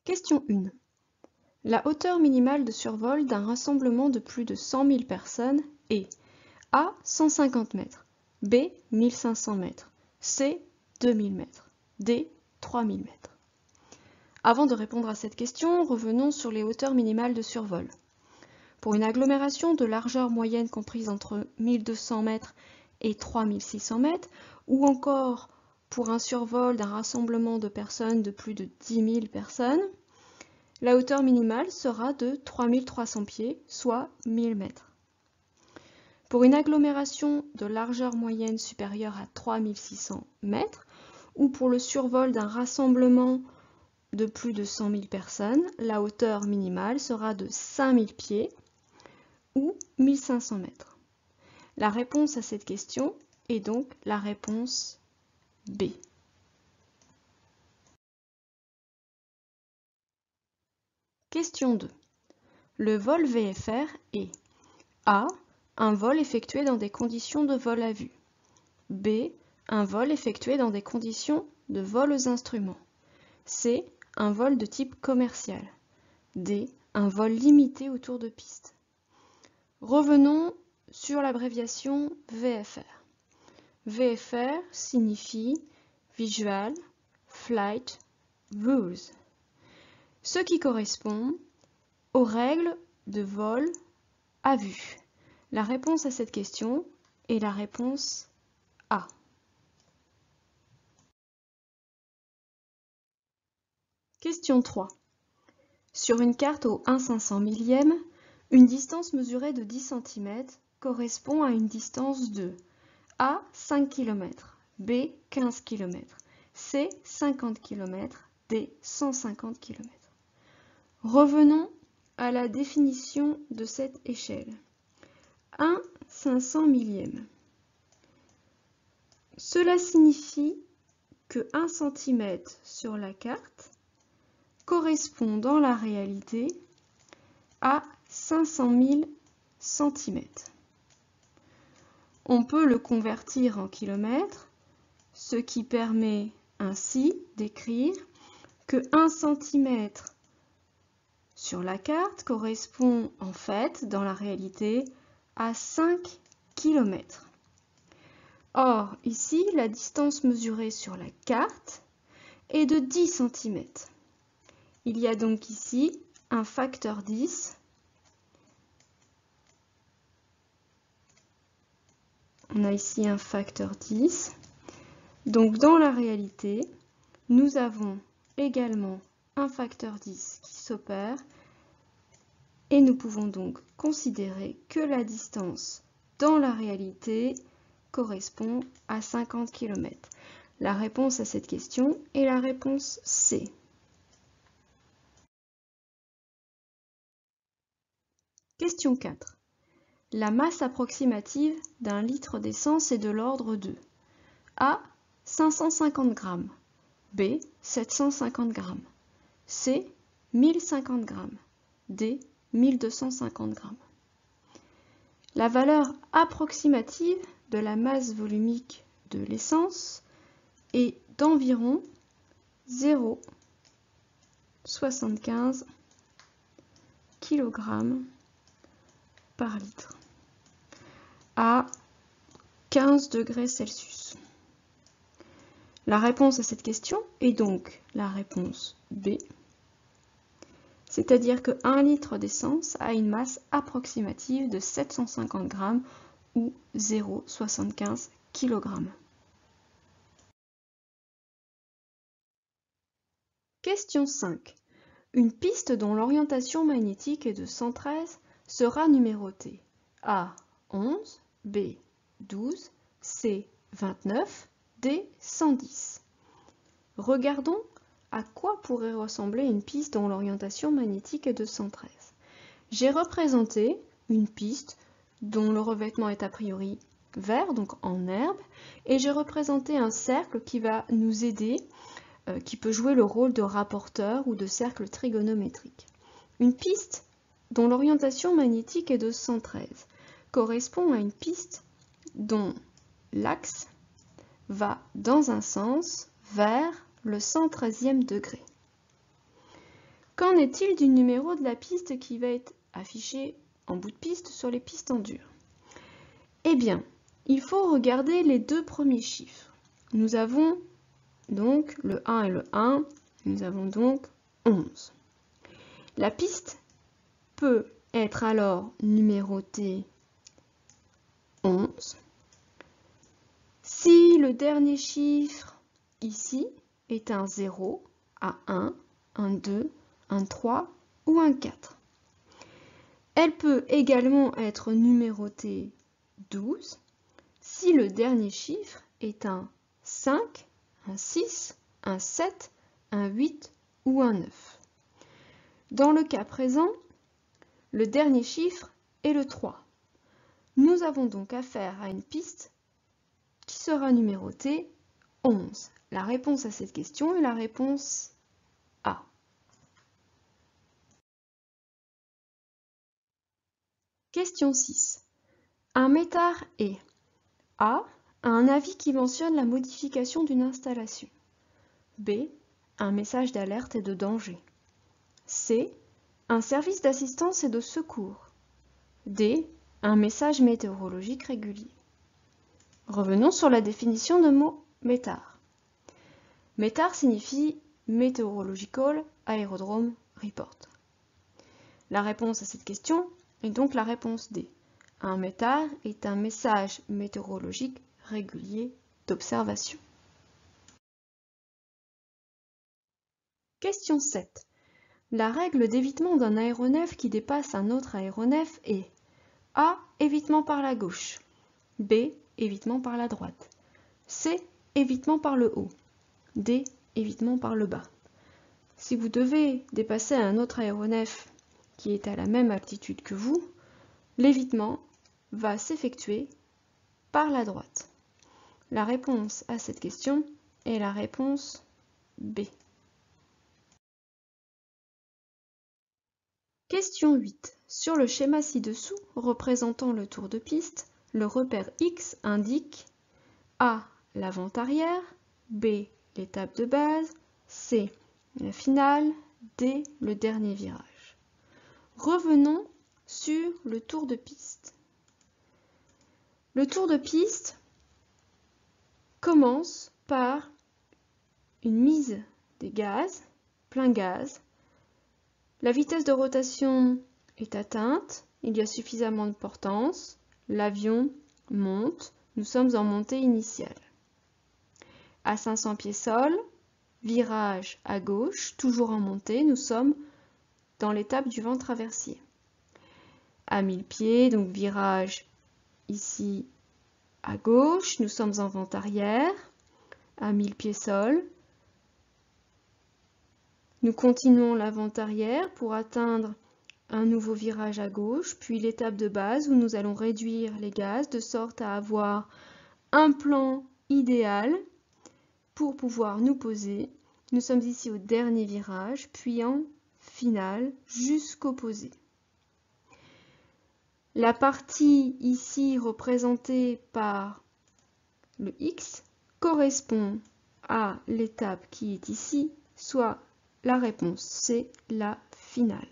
Question 1. La hauteur minimale de survol d'un rassemblement de plus de 100 000 personnes est A. 150 mètres, B. 1500 mètres, C. 2000 mètres, D. 3000 mètres. Avant de répondre à cette question, revenons sur les hauteurs minimales de survol. Pour une agglomération de largeur moyenne comprise entre 1200 mètres et 3600 mètres, ou encore pour un survol d'un rassemblement de personnes de plus de 10 000 personnes, la hauteur minimale sera de 3300 pieds, soit 1000 mètres. Pour une agglomération de largeur moyenne supérieure à 3600 mètres, ou pour le survol d'un rassemblement de plus de 100 000 personnes, la hauteur minimale sera de 5000 pieds ou 1500 mètres. La réponse à cette question est donc la réponse B. Question 2. Le vol VFR est A. Un vol effectué dans des conditions de vol à vue. B. Un vol effectué dans des conditions de vol aux instruments. C. Un vol de type commercial. D. Un vol limité autour de piste. Revenons sur l'abréviation VFR. VFR signifie Visual Flight Rules, ce qui correspond aux règles de vol à vue. La réponse à cette question est la réponse A. Question 3. Sur une carte au 1/500 millième, une distance mesurée de 10 cm correspond à une distance de A. 5 km, B. 15 km, C. 50 km, D. 150 km. Revenons à la définition de cette échelle. 1/500 millième. Cela signifie que 1 cm sur la carte correspond dans la réalité à 500 000 cm. On peut le convertir en kilomètres, ce qui permet ainsi d'écrire que 1 cm sur la carte correspond en fait, dans la réalité, à 5 km. Or, ici, la distance mesurée sur la carte est de 10 cm. Il y a donc ici un facteur 10. On a ici un facteur 10. Donc, dans la réalité, nous avons également un facteur 10 qui s'opère et nous pouvons donc considérer que la distance dans la réalité correspond à 50 km. La réponse à cette question est la réponse C. Question 4. La masse approximative d'un litre d'essence est de l'ordre de A. 550 g, B. 750 g, C. 1050 g, D. 1250 g. La valeur approximative de la masse volumique de l'essence est d'environ 0,75 kg par litre à 15 degrés Celsius. La réponse à cette question est donc la réponse B, c'est-à-dire que 1 litre d'essence a une masse approximative de 750 g ou 0,75 kg. Question 5. Une piste dont l'orientation magnétique est de 113 sera numérotée A 11, B 12, C 29, D 110. Regardons à quoi pourrait ressembler une piste dont l'orientation magnétique est de 113. J'ai représenté une piste dont le revêtement est a priori vert, donc en herbe, et j'ai représenté un cercle qui va nous aider, qui peut jouer le rôle de rapporteur ou de cercle trigonométrique. Une piste dont l'orientation magnétique est de 113 correspond à une piste dont l'axe va dans un sens vers le 113e degré. Qu'en est-il du numéro de la piste qui va être affiché en bout de piste sur les pistes en dur? Eh bien, il faut regarder les deux premiers chiffres. Nous avons donc le 1 et le 1, nous avons donc 11. La piste peut être alors numérotée 11 si le dernier chiffre ici est un 0, un 1, un 2, un 3 ou un 4. Elle peut également être numérotée 12 si le dernier chiffre est un 5, un 6, un 7, un 8 ou un 9. Dans le cas présent, le dernier chiffre est le 3. Nous avons donc affaire à une piste qui sera numérotée 11. La réponse à cette question est la réponse A. Question 6. Un métard est A. Un avis qui mentionne la modification d'une installation. B. Un message d'alerte et de danger. C. Un service d'assistance et de secours. D. Un message météorologique régulier. Revenons sur la définition de mot métard. Métard signifie Meteorological Aerodrome Report. La réponse à cette question est donc la réponse D. Un métard est un message météorologique régulier d'observation. Question 7. La règle d'évitement d'un aéronef qui dépasse un autre aéronef est A. Évitement par la gauche. B. Évitement par la droite. C. Évitement par le haut. D. Évitement par le bas. Si vous devez dépasser un autre aéronef qui est à la même altitude que vous, l'évitement va s'effectuer par la droite. La réponse à cette question est la réponse B. Question 8. Sur le schéma ci-dessous représentant le tour de piste, le repère X indique A. L'avant-arrière, B. L'étape de base, C. La finale, D. Le dernier virage. Revenons sur le tour de piste. Le tour de piste commence par une mise des gaz, plein gaz. La vitesse de rotation est atteinte, il y a suffisamment de portance, l'avion monte, nous sommes en montée initiale. À 500 pieds sol, virage à gauche, toujours en montée, nous sommes dans l'étape du vent traversier. À 1000 pieds, donc virage ici à gauche, nous sommes en vent arrière. À 1000 pieds sol, nous continuons la vent arrière pour atteindre un nouveau virage à gauche, puis l'étape de base où nous allons réduire les gaz de sorte à avoir un plan idéal pour pouvoir nous poser. Nous sommes ici au dernier virage, puis en finale jusqu'au posé. La partie ici représentée par le X correspond à l'étape qui est ici, soit la réponse C, la finale.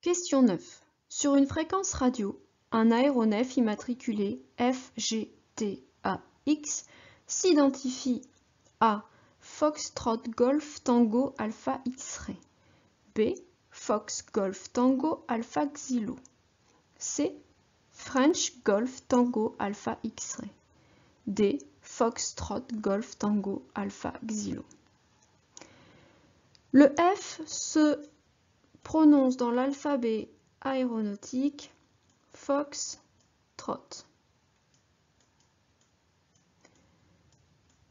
Question 9. Sur une fréquence radio, un aéronef immatriculé FGTAX s'identifie à Foxtrot Golf Tango Alpha X-Ray, B. Fox Golf Tango Alpha Xilo, C. French Golf Tango Alpha X-Ray, D. Foxtrot Golf Tango Alpha Xilo. Le F se prononce dans l'alphabet aéronautique Foxtrot.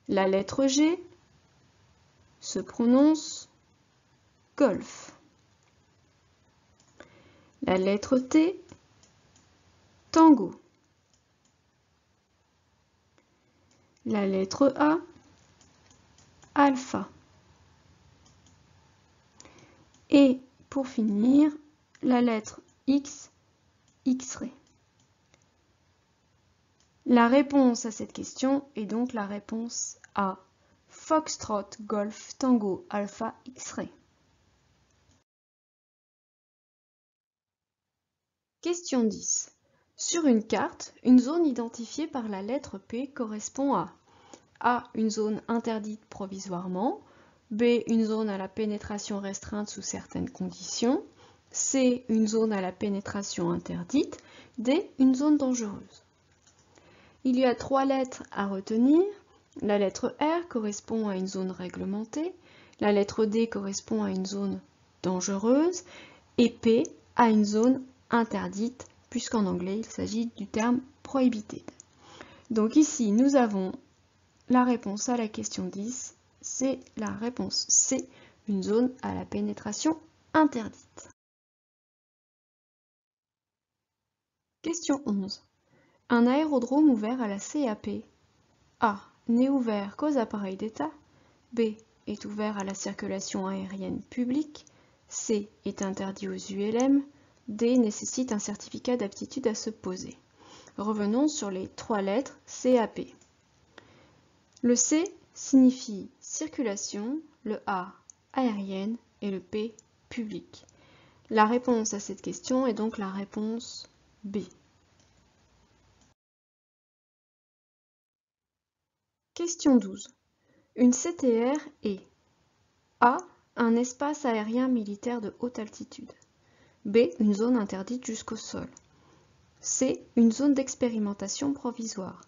La lettre G se prononce Golf. La lettre T, Tango. La lettre A, Alpha. Et pour finir, la lettre X, X-ray. La réponse à cette question est donc la réponse A, Foxtrot, Golf, Tango, Alpha, X-Ray. Question 10. Sur une carte, une zone identifiée par la lettre P correspond à A. Une zone interdite provisoirement, B. Une zone à la pénétration restreinte sous certaines conditions, C. Une zone à la pénétration interdite, D. Une zone dangereuse. Il y a 3 lettres à retenir. La lettre R correspond à une zone réglementée, la lettre D correspond à une zone dangereuse et P à une zone interdite, puisqu'en anglais il s'agit du terme prohibited. Donc ici nous avons la réponse à la question 10, c'est la réponse C, une zone à la pénétration interdite. Question 11. Un aérodrome ouvert à la CAP. A. N'est ouvert qu'aux appareils d'État. B. Est ouvert à la circulation aérienne publique. C. Est interdit aux ULM. D. Nécessite un certificat d'aptitude à se poser. Revenons sur les 3 lettres CAP. Le C signifie circulation, le A aérienne et le P public. La réponse à cette question est donc la réponse B. Question 12. Une CTR est A. Un espace aérien militaire de haute altitude. B. Une zone interdite jusqu'au sol. C. Une zone d'expérimentation provisoire.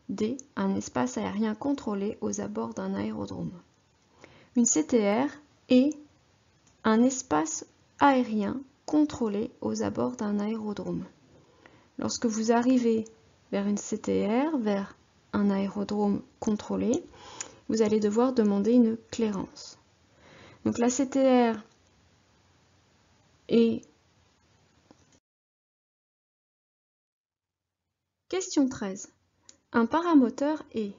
D. Un espace aérien contrôlé aux abords d'un aérodrome. Une CTR est un espace aérien contrôlé aux abords d'un aérodrome. Lorsque vous arrivez vers une CTR, vers un aérodrome contrôlé, vous allez devoir demander une clairance. Donc la CTR est... Question 13. Un paramoteur est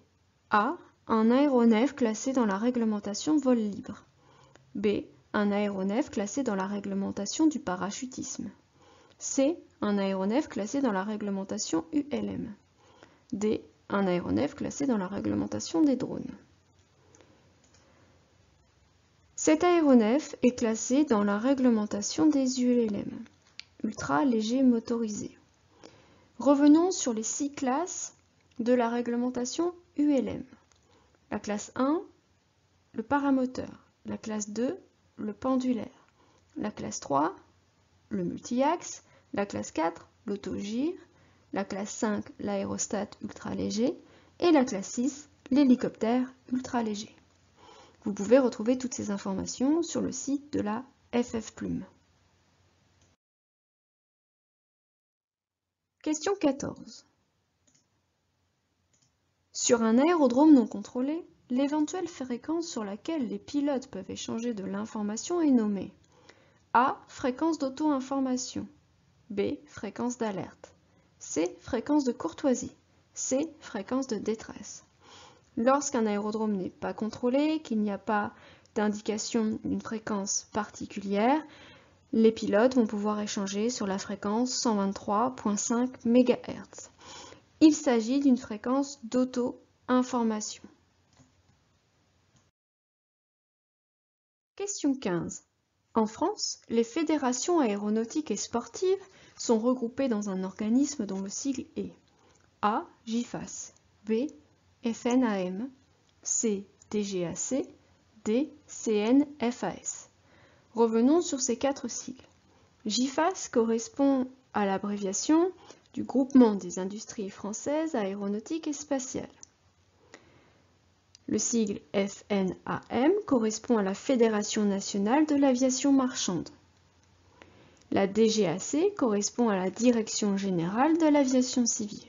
A. Un aéronef classé dans la réglementation vol libre. B. Un aéronef classé dans la réglementation du parachutisme. C. Un aéronef classé dans la réglementation ULM. D. Un aéronef classé dans la réglementation des drones. Cet aéronef est classé dans la réglementation des ULM, ultra léger motorisé. Revenons sur les 6 classes de la réglementation ULM. La classe 1, le paramoteur. La classe 2, le pendulaire. La classe 3, le multi-axe. La classe 4, l'autogire. La classe 5, l'aérostat ultra léger. Et la classe 6, l'hélicoptère ultra léger. Vous pouvez retrouver toutes ces informations sur le site de la FF-Plume. Question 14. Sur un aérodrome non contrôlé, l'éventuelle fréquence sur laquelle les pilotes peuvent échanger de l'information est nommée A. Fréquence d'auto-information. B. Fréquence d'alerte. C. Fréquence de courtoisie. C. Fréquence de détresse. Lorsqu'un aérodrome n'est pas contrôlé, qu'il n'y a pas d'indication d'une fréquence particulière, les pilotes vont pouvoir échanger sur la fréquence 123.5 MHz. Il s'agit d'une fréquence d'auto-information. Question 15. En France, les fédérations aéronautiques et sportives sont regroupées dans un organisme dont le sigle est A. JIFAS, B. FNAM, C. DGAC, D. CNFAS. Revenons sur ces 4 sigles. JIFAS correspond à l'abréviation du Groupement des industries françaises aéronautiques et spatiales. Le sigle FNAM correspond à la Fédération nationale de l'aviation marchande. La DGAC correspond à la Direction générale de l'aviation civile.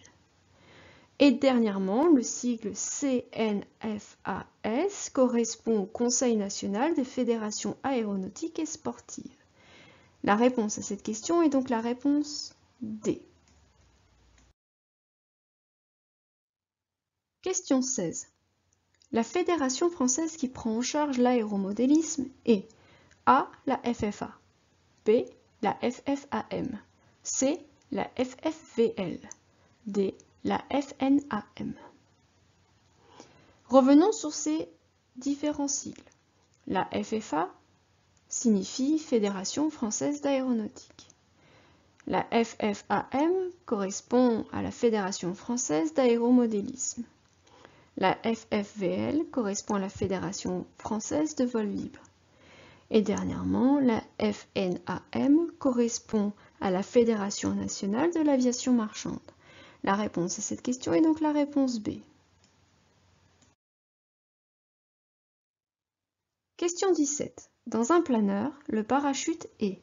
Et dernièrement, le sigle CNFAS correspond au Conseil national des fédérations aéronautiques et sportives. La réponse à cette question est donc la réponse D. Question 16. La fédération française qui prend en charge l'aéromodélisme est A. La FFA, B. La FFAM, C. La FFVL, D. La FNAM. Revenons sur ces différents sigles. La FFA signifie Fédération française d'aéronautique. La FFAM correspond à la Fédération française d'aéromodélisme. La FFVL correspond à la Fédération française de vol libre. Et dernièrement, la FNAM correspond à la Fédération nationale de l'aviation marchande. La réponse à cette question est donc la réponse B. Question 17. Dans un planeur, le parachute est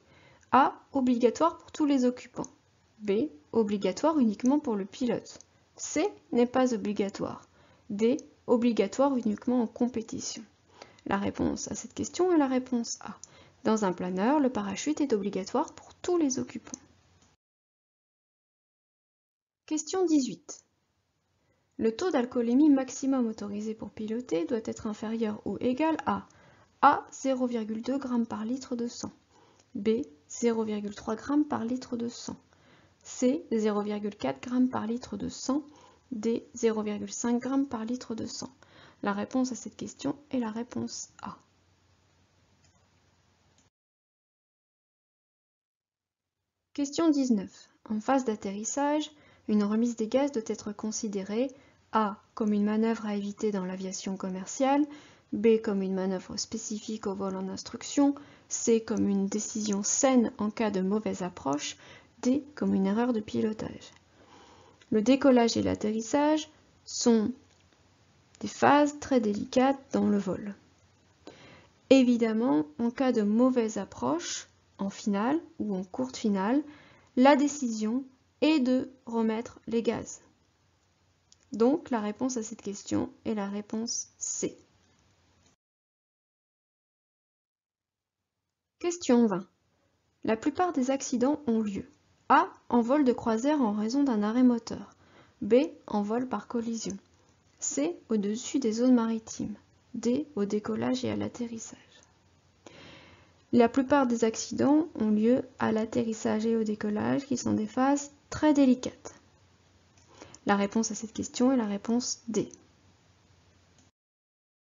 A. Obligatoire pour tous les occupants. B. Obligatoire uniquement pour le pilote. C. N'est pas obligatoire. D. Obligatoire uniquement en compétition. La réponse à cette question est la réponse A. Dans un planeur, le parachute est obligatoire pour tous les occupants. Question 18. Le taux d'alcoolémie maximum autorisé pour piloter doit être inférieur ou égal à A. 0,2 g par litre de sang. B. 0,3 g par litre de sang. C. 0,4 g par litre de sang. D. 0,5 g par litre de sang. La réponse à cette question est la réponse A. Question 19. En phase d'atterrissage, une remise des gaz doit être considérée A. Comme une manœuvre à éviter dans l'aviation commerciale, B. Comme une manœuvre spécifique au vol en instruction, C. Comme une décision saine en cas de mauvaise approche, D. Comme une erreur de pilotage. Le décollage et l'atterrissage sont des phases très délicates dans le vol. Évidemment, en cas de mauvaise approche, en finale ou en courte finale, la décision est de remettre les gaz. Donc, la réponse à cette question est la réponse C. Question 20. La plupart des accidents ont lieu A. En vol de croisière en raison d'un arrêt moteur. B. En vol par collision. C. Au-dessus des zones maritimes. D. Au décollage et à l'atterrissage. La plupart des accidents ont lieu à l'atterrissage et au décollage, qui sont des phases très délicates. La réponse à cette question est la réponse D.